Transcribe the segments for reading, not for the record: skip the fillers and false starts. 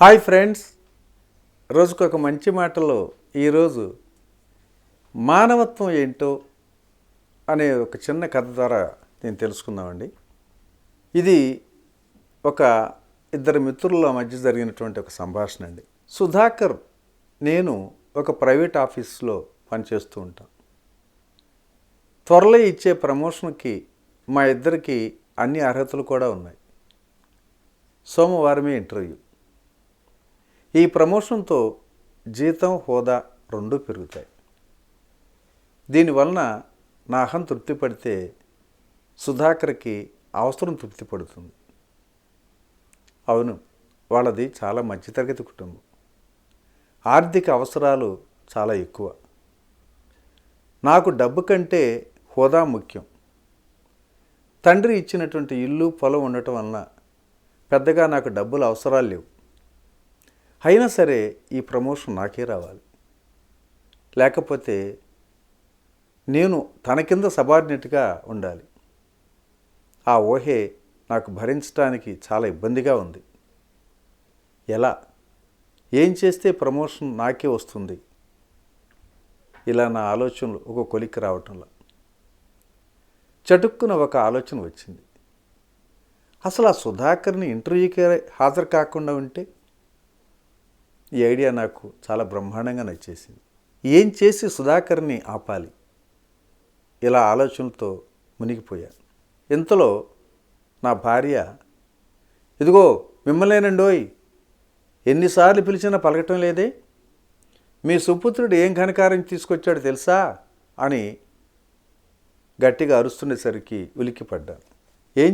Hi friends, రోజుకొక మంచి మాటలో ఈరోజు మానవత్వం ఏంటో అనే ఒక చిన్న కథ ద్వారా నేను తెలుసుకుందామండి. ఇది ఒక ఇద్దరు మిత్రుల మధ్య జరిగినటువంటి ఒక సంభాషణ అండి. సుధాకర్, నేను ఒక ప్రైవేట్ ఆఫీస్లో పనిచేస్తూ ఉంటాను. త్వరలో ఇచ్చే ప్రమోషన్కి మా ఇద్దరికి అన్ని అర్హతలు కూడా ఉన్నాయి. సోమవారమే ఇంటర్వ్యూ. ఈ ప్రమోషన్తో జీతం, హోదా రెండూ పెరుగుతాయి. దీనివలన నా అహం తృప్తి పడితే సుధాకర్కి అవసరం తృప్తి పడుతుంది. అవును, వాళ్ళది చాలా మధ్యతరగతి కుటుంబం. ఆర్థిక అవసరాలు చాలా ఎక్కువ. నాకు డబ్బు కంటే హోదా ముఖ్యం. తండ్రి ఇచ్చినటువంటి ఇల్లు, పొలం ఉండటం వలన పెద్దగా నాకు డబ్బులు అవసరాలు లేవు. అయినా సరే ఈ ప్రమోషన్ నాకే రావాలి. లేకపోతే నేను తన కింద సబార్డినేట్గా ఉండాలి. ఆ ఊహే నాకు భరించడానికి చాలా ఇబ్బందిగా ఉంది. ఎలా, ఏం చేస్తే ప్రమోషన్ నాకే వస్తుంది? ఇలా నా ఆలోచనలు ఒక కొలిక్కి రావటంలో చటుక్కున ఒక ఆలోచన వచ్చింది. అసలు ఆ సుధాకర్ని ఇంటర్వ్యూకి హాజరు కాకుండా ఉంటే? ఈ ఐడియా నాకు చాలా బ్రహ్మాండంగా నచ్చేసింది. ఏం చేసి సుధాకర్ని ఆపాలి? ఇలా ఆలోచనలతో మునిగిపోయాను. ఇంతలో నా భార్య, ఇదిగో మిమ్మల్నేనండోయ్, ఎన్నిసార్లు పిలిచినా పలకటం లేదే, మీ సుపుత్రుడు ఏం ఘనకార్యం తీసుకొచ్చాడు తెలుసా అని గట్టిగా అరుస్తుండేసరికి ఉలిక్కిపడ్డాను. ఏం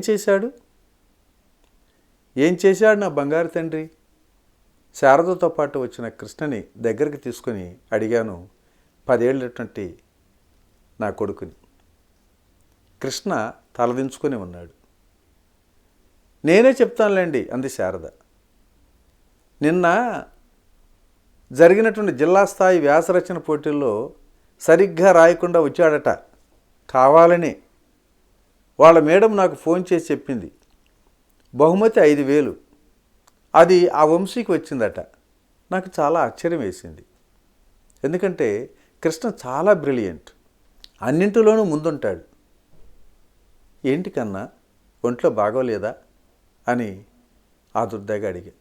చేశాడు నా బంగారు తండ్రి? శారదతో పాటు వచ్చిన కృష్ణని దగ్గరికి తీసుకొని అడిగాను 10 ఏళ్ళటువంటి నా కొడుకుని. కృష్ణ తలదించుకొని ఉన్నాడు. నేనే చెప్తానులేండి అంది శారద. నిన్న జరిగినటువంటి జిల్లా స్థాయి వ్యాసరచన పోటీల్లో సరిగ్గా రాయకుండా వచ్చాడట. కావాలని వాళ్ళ మేడం నాకు ఫోన్ చేసి చెప్పింది. బహుమతి 5,000. అది ఆ వంశీకి వచ్చిందట. నాకు చాలా ఆశ్చర్యం వేసింది. ఎందుకంటే కృష్ణ చాలా బ్రిలియంట్, అన్నింటిలోనూ ముందుంటాడు. ఏంటి కన్నా, ఒంట్లో బాగోలేదా అని ఆదుర్దాగా అడిగా.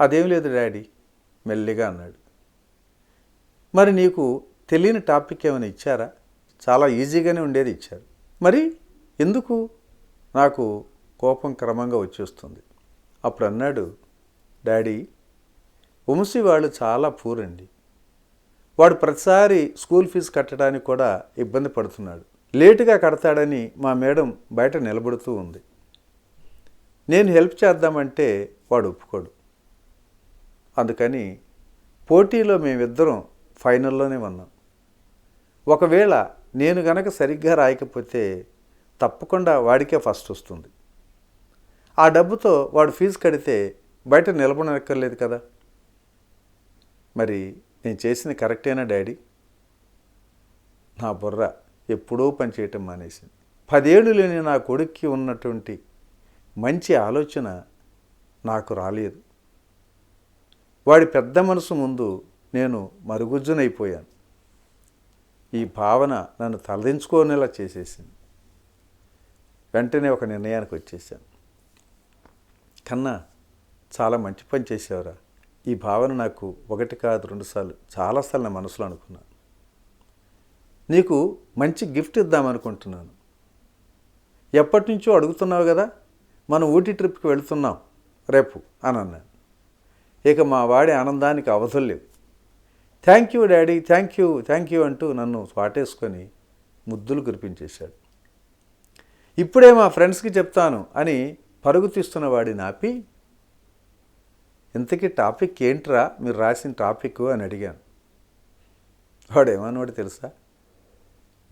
అదేం లేదు డాడీ, మెల్లిగా అన్నాడు. మరి నీకు తెలియని టాపిక్ ఏమైనా ఇచ్చారా? చాలా ఈజీగానే ఉండేది ఇచ్చారు. మరి ఎందుకు? నాకు కోపం క్రమంగా వచ్చేస్తుంది. అప్పుడు అన్నాడు, డాడీ, వంశీ వాళ్ళు చాలా పూర్ అండి. వాడు ప్రతిసారి స్కూల్ ఫీజు కట్టడానికి కూడా ఇబ్బంది పడుతున్నాడు. లేటుగా కడతాడని మా మేడం బయట నిలబడుతూ ఉంది. నేను హెల్ప్ చేద్దామంటే వాడు ఒప్పుకోడు. అందుకని పోటీలో మేమిద్దరం ఫైనల్లోనే ఉన్నాం. ఒకవేళ నేను గనక సరిగ్గా రాయకపోతే తప్పకుండా వాడికే ఫస్ట్ వస్తుంది. ఆ డబ్బుతో వాడు ఫీజు కడితే బయట నిలబడనక్కర్లేదు కదా. మరి నేను చేసింది కరెక్టేనా డాడీ? నా బుర్ర ఎప్పుడూ పనిచేయటం మానేసింది. 10 ఏళ్ళు లేని నా కొడుక్కి ఉన్నటువంటి మంచి ఆలోచన నాకు రాలేదు. వాడి పెద్ద మనసు ముందు నేను మరుగుజ్జునైపోయాను. ఈ భావన నన్ను తలదించుకోనేలా చేసేసింది. వెంటనే ఒక నిర్ణయానికి వచ్చేసాను. కన్నా, చాలా మంచి పని చేసావురా. ఈ భావన నాకు 1 కాదు 2 సార్లు, చాలాసార్లు నా మనసులో అనుకున్నాను. నీకు మంచి గిఫ్ట్ ఇద్దామనుకుంటున్నాను. ఎప్పటి నుంచో అడుగుతున్నావు కదా, మనం ఊటీ ట్రిప్కి వెళుతున్నాం రేపు అని అన్నాను. ఇక మా వాడి ఆనందానికి అవధులు లేవు. Thank you daddy, thank you అంటూ నన్ను వాటేసుకొని ముద్దులు కురిపించేశాడు. ఇప్పుడే మా ఫ్రెండ్స్కి చెప్తాను అని పరుగు తీస్తున్న వాడిని ఆపి, ఇంతకీ టాపిక్ ఏంట్రా మీరు రాసిన టాపిక్ అని అడిగాను. వాడేమన్నాడు తెలుసా?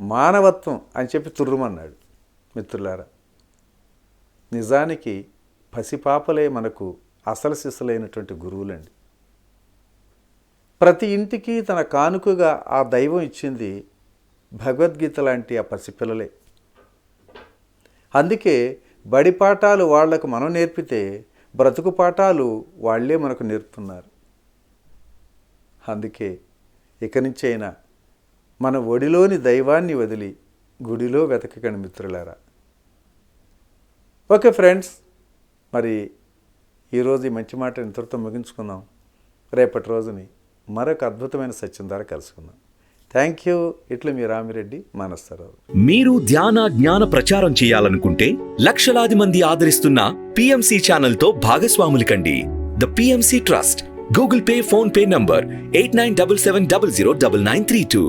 మానవత్వం అని చెప్పి తుర్రుమన్నాడు. మిత్రులారా, నిజానికి పసిపాపలే మనకు అసలు సిసలైనటువంటి గురువులండి. ప్రతి ఇంటికి తన కానుకగా ఆ దైవం ఇచ్చింది భగవద్గీత లాంటి ఆ పసిపిల్లలే. అందుకే బడి పాఠాలు వాళ్లకు మనం నేర్పితే బ్రతుకు పాఠాలు వాళ్ళే మనకు నేర్పుతున్నారు. అందుకే ఇక నుంచి అయినా మన ఒడిలోని దైవాన్ని వదిలి గుడిలో వెతకకండి మిత్రులారా. ఓకే ఫ్రెండ్స్, మరి ఈరోజు ఈ మంచి మాట ఇంతటితో ముగించుకుందాం. రేపటి రోజుని మరొక అద్భుతమైన సత్యం ద్వారా కలుసుకుందాం. Thank you. ఇట్లు మీ రామిరెడ్డి, మానస సరోవరం. మీరు ధ్యాన జ్ఞాన ప్రచారం చేయాలనుకుంటే లక్షలాది మంది ఆదరిస్తున్న PMC ఛానల్ తో భాగస్వాములు కండి. The PMC trust, Google pay, phone pay number 8977009932.